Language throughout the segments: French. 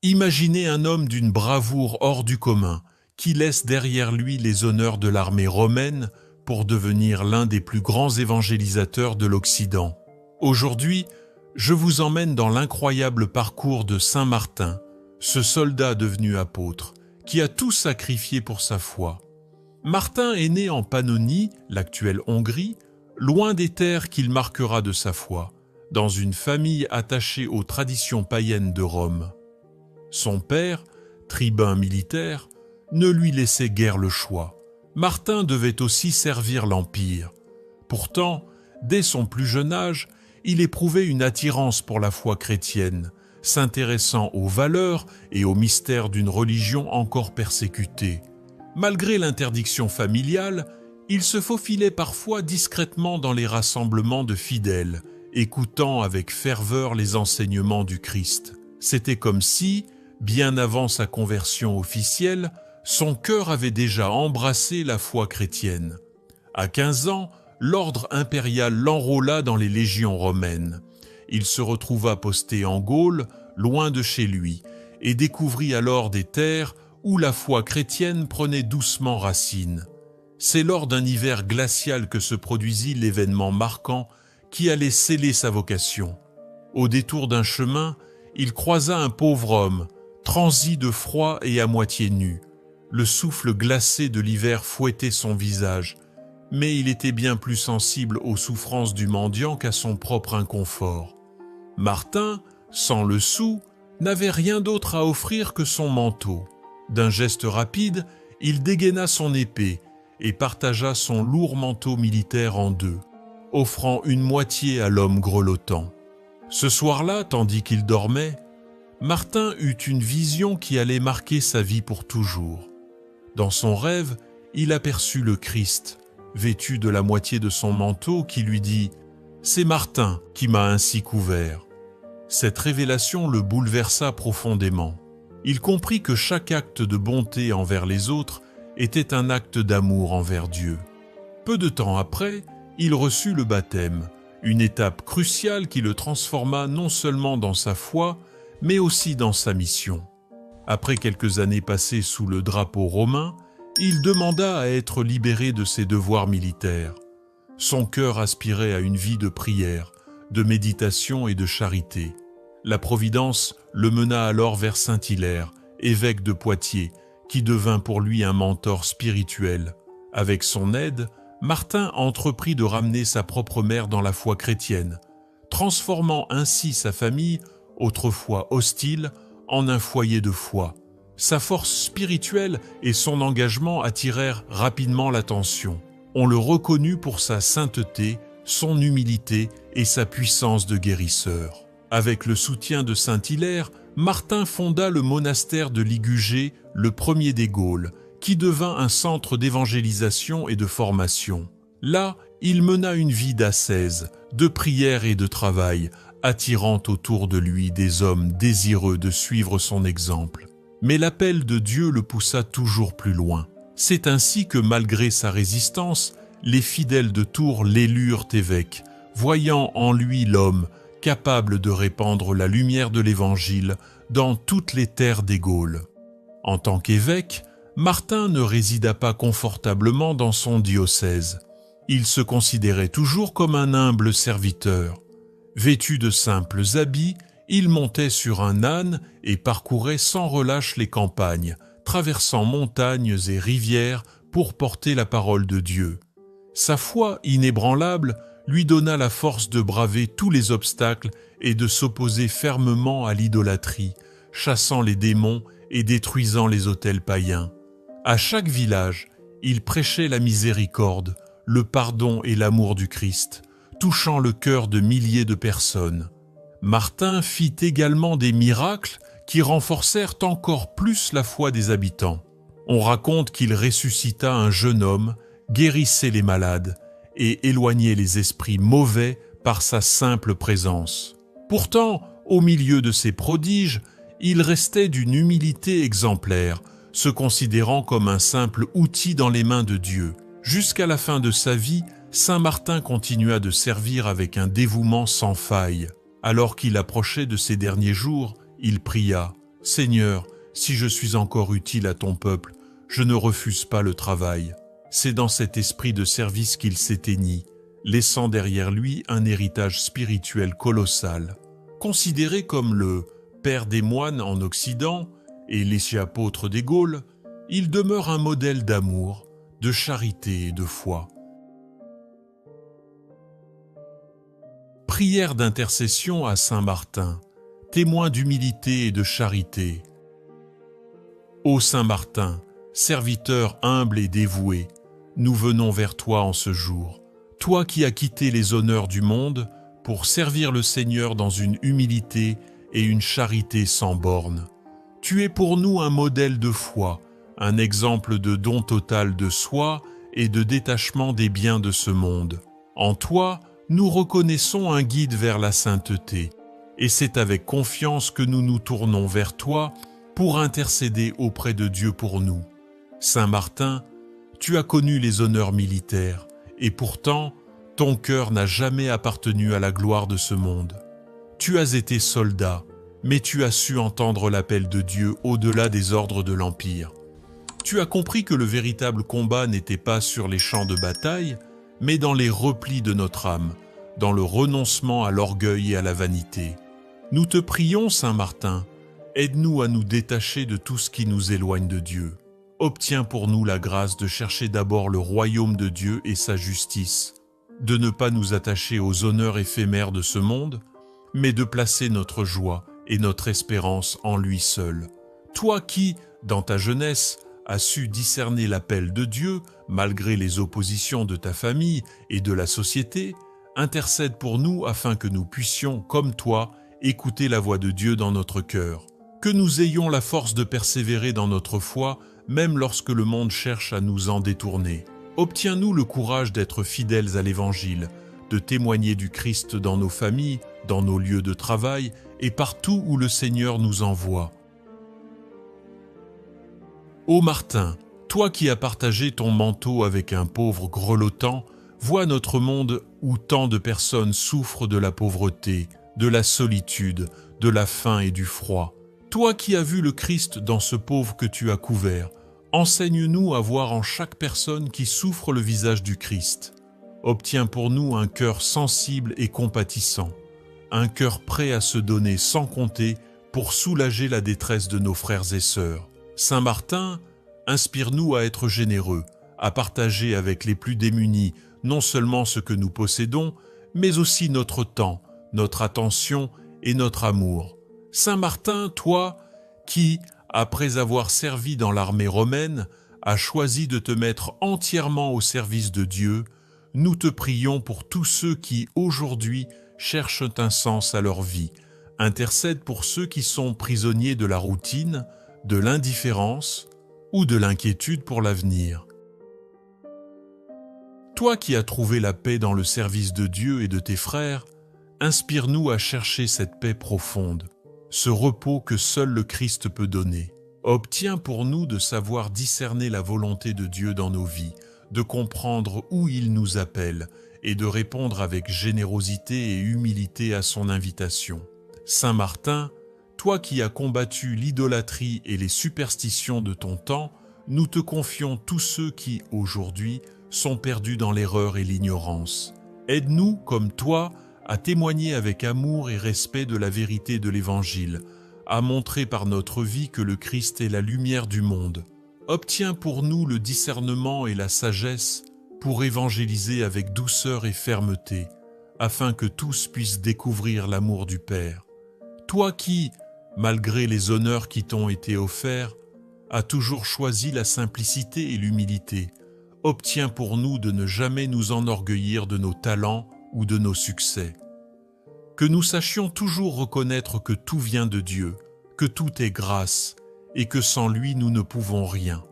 Imaginez un homme d'une bravoure hors du commun, qui laisse derrière lui les honneurs de l'armée romaine pour devenir l'un des plus grands évangélisateurs de l'Occident. Aujourd'hui, je vous emmène dans l'incroyable parcours de Saint Martin, ce soldat devenu apôtre, qui a tout sacrifié pour sa foi. Martin est né en Pannonie, l'actuelle Hongrie, loin des terres qu'il marquera de sa foi, dans une famille attachée aux traditions païennes de Rome. Son père, tribun militaire, ne lui laissait guère le choix. Martin devait aussi servir l'Empire. Pourtant, dès son plus jeune âge, il éprouvait une attirance pour la foi chrétienne, s'intéressant aux valeurs et aux mystères d'une religion encore persécutée. Malgré l'interdiction familiale, il se faufilait parfois discrètement dans les rassemblements de fidèles, écoutant avec ferveur les enseignements du Christ. C'était comme si, bien avant sa conversion officielle, son cœur avait déjà embrassé la foi chrétienne. À 15 ans, l'ordre impérial l'enrôla dans les légions romaines. Il se retrouva posté en Gaule, loin de chez lui, et découvrit alors des terres où la foi chrétienne prenait doucement racine. C'est lors d'un hiver glacial que se produisit l'événement marquant qui allait sceller sa vocation. Au détour d'un chemin, il croisa un pauvre homme, transi de froid et à moitié nu. Le souffle glacé de l'hiver fouettait son visage, mais il était bien plus sensible aux souffrances du mendiant qu'à son propre inconfort. Martin, sans le sou, n'avait rien d'autre à offrir que son manteau. D'un geste rapide, il dégaina son épée et partagea son lourd manteau militaire en deux, offrant une moitié à l'homme grelottant. Ce soir-là, tandis qu'il dormait, Martin eut une vision qui allait marquer sa vie pour toujours. Dans son rêve, il aperçut le Christ, vêtu de la moitié de son manteau, qui lui dit « C'est Martin qui m'a ainsi couvert ». Cette révélation le bouleversa profondément. Il comprit que chaque acte de bonté envers les autres était un acte d'amour envers Dieu. Peu de temps après, il reçut le baptême, une étape cruciale qui le transforma non seulement dans sa foi, mais aussi dans sa mission. Après quelques années passées sous le drapeau romain, il demanda à être libéré de ses devoirs militaires. Son cœur aspirait à une vie de prière, de méditation et de charité. La Providence le mena alors vers Saint Hilaire, évêque de Poitiers, qui devint pour lui un mentor spirituel. Avec son aide, Martin entreprit de ramener sa propre mère dans la foi chrétienne, transformant ainsi sa famille, autrefois hostile, en un foyer de foi. Sa force spirituelle et son engagement attirèrent rapidement l'attention. On le reconnut pour sa sainteté, son humilité et sa puissance de guérisseur. Avec le soutien de Saint Hilaire, Martin fonda le monastère de Ligugé, le premier des Gaules, qui devint un centre d'évangélisation et de formation. Là, il mena une vie d'ascèse, de prière et de travail, attirant autour de lui des hommes désireux de suivre son exemple. Mais l'appel de Dieu le poussa toujours plus loin. C'est ainsi que, malgré sa résistance, les fidèles de Tours l'élurent évêque, voyant en lui l'homme capable de répandre la lumière de l'Évangile dans toutes les terres des Gaules. En tant qu'évêque, Martin ne résida pas confortablement dans son diocèse. Il se considérait toujours comme un humble serviteur. Vêtu de simples habits, il montait sur un âne et parcourait sans relâche les campagnes, traversant montagnes et rivières pour porter la parole de Dieu. Sa foi inébranlable lui donna la force de braver tous les obstacles et de s'opposer fermement à l'idolâtrie, chassant les démons et détruisant les autels païens. À chaque village, il prêchait la miséricorde, le pardon et l'amour du Christ, touchant le cœur de milliers de personnes. Martin fit également des miracles qui renforcèrent encore plus la foi des habitants. On raconte qu'il ressuscita un jeune homme, guérissait les malades et éloignait les esprits mauvais par sa simple présence. Pourtant, au milieu de ces prodiges, il restait d'une humilité exemplaire, se considérant comme un simple outil dans les mains de Dieu. Jusqu'à la fin de sa vie, Saint Martin continua de servir avec un dévouement sans faille. Alors qu'il approchait de ses derniers jours, il pria « Seigneur, si je suis encore utile à ton peuple, je ne refuse pas le travail. » C'est dans cet esprit de service qu'il s'éteignit, laissant derrière lui un héritage spirituel colossal. Considéré comme le père des moines en Occident et l'échiapôtre des Gaules, il demeure un modèle d'amour, de charité et de foi. Prière d'intercession à Saint Martin, témoin d'humilité et de charité. Ô Saint Martin, serviteur humble et dévoué, nous venons vers toi en ce jour, toi qui as quitté les honneurs du monde pour servir le Seigneur dans une humilité et une charité sans bornes. Tu es pour nous un modèle de foi, un exemple de don total de soi et de détachement des biens de ce monde. En toi, nous reconnaissons un guide vers la sainteté, et c'est avec confiance que nous nous tournons vers toi pour intercéder auprès de Dieu pour nous. Saint Martin, tu as connu les honneurs militaires, et pourtant, ton cœur n'a jamais appartenu à la gloire de ce monde. Tu as été soldat, mais tu as su entendre l'appel de Dieu au-delà des ordres de l'Empire. Tu as compris que le véritable combat n'était pas sur les champs de bataille, mais dans les replis de notre âme, dans le renoncement à l'orgueil et à la vanité. Nous te prions, Saint Martin, aide-nous à nous détacher de tout ce qui nous éloigne de Dieu. Obtiens pour nous la grâce de chercher d'abord le royaume de Dieu et sa justice, de ne pas nous attacher aux honneurs éphémères de ce monde, mais de placer notre joie et notre espérance en lui seul. Toi qui, dans ta jeunesse, as su discerner l'appel de Dieu, malgré les oppositions de ta famille et de la société, intercède pour nous afin que nous puissions, comme toi, écouter la voix de Dieu dans notre cœur. Que nous ayons la force de persévérer dans notre foi, même lorsque le monde cherche à nous en détourner. Obtiens-nous le courage d'être fidèles à l'Évangile, de témoigner du Christ dans nos familles, dans nos lieux de travail et partout où le Seigneur nous envoie. Ô Martin, toi qui as partagé ton manteau avec un pauvre grelottant, vois notre monde où tant de personnes souffrent de la pauvreté, de la solitude, de la faim et du froid. Toi qui as vu le Christ dans ce pauvre que tu as couvert, enseigne-nous à voir en chaque personne qui souffre le visage du Christ. Obtiens pour nous un cœur sensible et compatissant, un cœur prêt à se donner sans compter pour soulager la détresse de nos frères et sœurs. Saint Martin, inspire-nous à être généreux, à partager avec les plus démunis non seulement ce que nous possédons, mais aussi notre temps, notre attention et notre amour. Saint Martin, toi qui, après avoir servi dans l'armée romaine, as choisi de te mettre entièrement au service de Dieu, nous te prions pour tous ceux qui, aujourd'hui, cherchent un sens à leur vie. Intercède pour ceux qui sont prisonniers de la routine, de l'indifférence ou de l'inquiétude pour l'avenir. Toi qui as trouvé la paix dans le service de Dieu et de tes frères, inspire-nous à chercher cette paix profonde, ce repos que seul le Christ peut donner. Obtiens pour nous de savoir discerner la volonté de Dieu dans nos vies, de comprendre où il nous appelle et de répondre avec générosité et humilité à son invitation. Saint Martin, toi qui as combattu l'idolâtrie et les superstitions de ton temps, nous te confions tous ceux qui, aujourd'hui, sont perdus dans l'erreur et l'ignorance. Aide-nous, comme toi, à témoigner avec amour et respect de la vérité de l'Évangile, à montrer par notre vie que le Christ est la lumière du monde. Obtiens pour nous le discernement et la sagesse pour évangéliser avec douceur et fermeté, afin que tous puissent découvrir l'amour du Père. Toi qui, malgré les honneurs qui t'ont été offerts, as toujours choisi la simplicité et l'humilité, obtiens pour nous de ne jamais nous enorgueillir de nos talents ou de nos succès. Que nous sachions toujours reconnaître que tout vient de Dieu, que tout est grâce et que sans lui nous ne pouvons rien.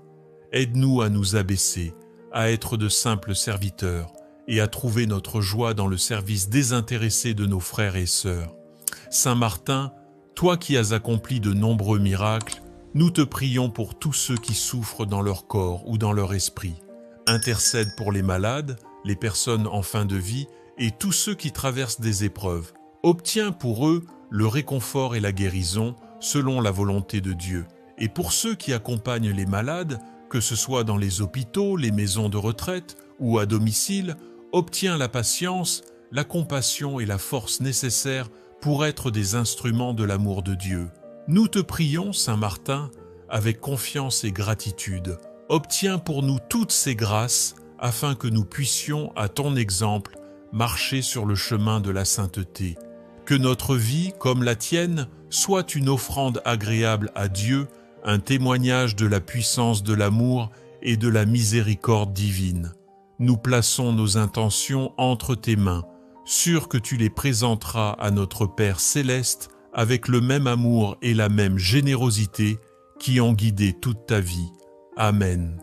Aide-nous à nous abaisser, à être de simples serviteurs et à trouver notre joie dans le service désintéressé de nos frères et sœurs. Saint Martin, toi qui as accompli de nombreux miracles, nous te prions pour tous ceux qui souffrent dans leur corps ou dans leur esprit. Intercède pour les malades, les personnes en fin de vie et tous ceux qui traversent des épreuves. Obtiens pour eux le réconfort et la guérison, selon la volonté de Dieu. Et pour ceux qui accompagnent les malades, que ce soit dans les hôpitaux, les maisons de retraite ou à domicile, obtiens la patience, la compassion et la force nécessaires pour être des instruments de l'amour de Dieu. Nous te prions, Saint Martin, avec confiance et gratitude. Obtiens pour nous toutes ces grâces afin que nous puissions, à ton exemple, marcher sur le chemin de la sainteté. Que notre vie, comme la tienne, soit une offrande agréable à Dieu, un témoignage de la puissance de l'amour et de la miséricorde divine. Nous plaçons nos intentions entre tes mains, sûrs que tu les présenteras à notre Père céleste avec le même amour et la même générosité qui ont guidé toute ta vie. Amen.